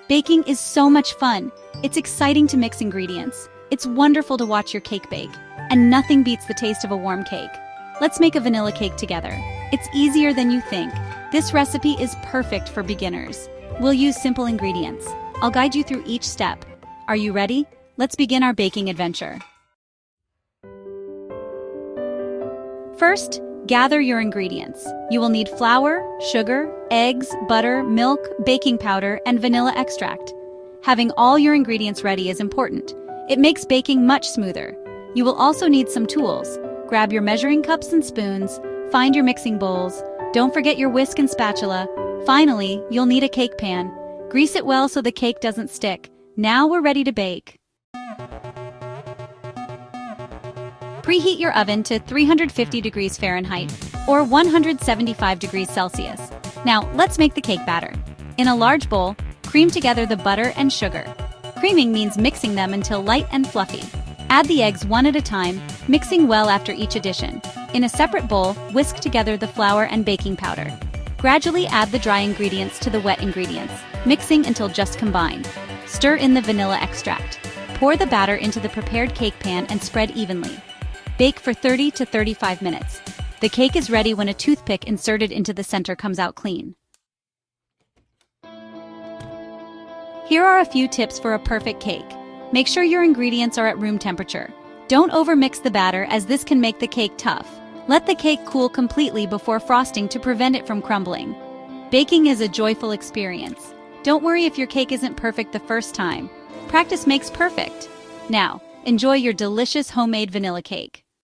Baking is so much fun. It's exciting to mix ingredients. It's wonderful to watch your cake bake. And nothing beats the taste of a warm cake. Let's make a vanilla cake together. It's easier than you think. This recipe is perfect for beginners. We'll use simple ingredients. I'll guide you through each step. Are you ready? Let's begin our baking adventure. First, gather your ingredients. You will need flour, sugar, eggs, butter, milk, baking powder, and vanilla extract. Having all your ingredients ready is important. It makes baking much smoother. You will also need some tools. Grab your measuring cups and spoons, find your mixing bowls, don't forget your whisk and spatula. Finally, you'll need a cake pan. Grease it well so the cake doesn't stick. Now we're ready to bake. Preheat your oven to 350 degrees Fahrenheit or 175 degrees Celsius. Now, let's make the cake batter. In a large bowl, cream together the butter and sugar. Creaming means mixing them until light and fluffy. Add the eggs one at a time, mixing well after each addition. In a separate bowl, whisk together the flour and baking powder. Gradually add the dry ingredients to the wet ingredients, mixing until just combined. Stir in the vanilla extract. Pour the batter into the prepared cake pan and spread evenly. Bake for 30 to 35 minutes. The cake is ready when a toothpick inserted into the center comes out clean. Here are a few tips for a perfect cake. Make sure your ingredients are at room temperature. Don't overmix the batter as this can make the cake tough. Let the cake cool completely before frosting to prevent it from crumbling. Baking is a joyful experience. Don't worry if your cake isn't perfect the first time. Practice makes perfect. Now, enjoy your delicious homemade vanilla cake.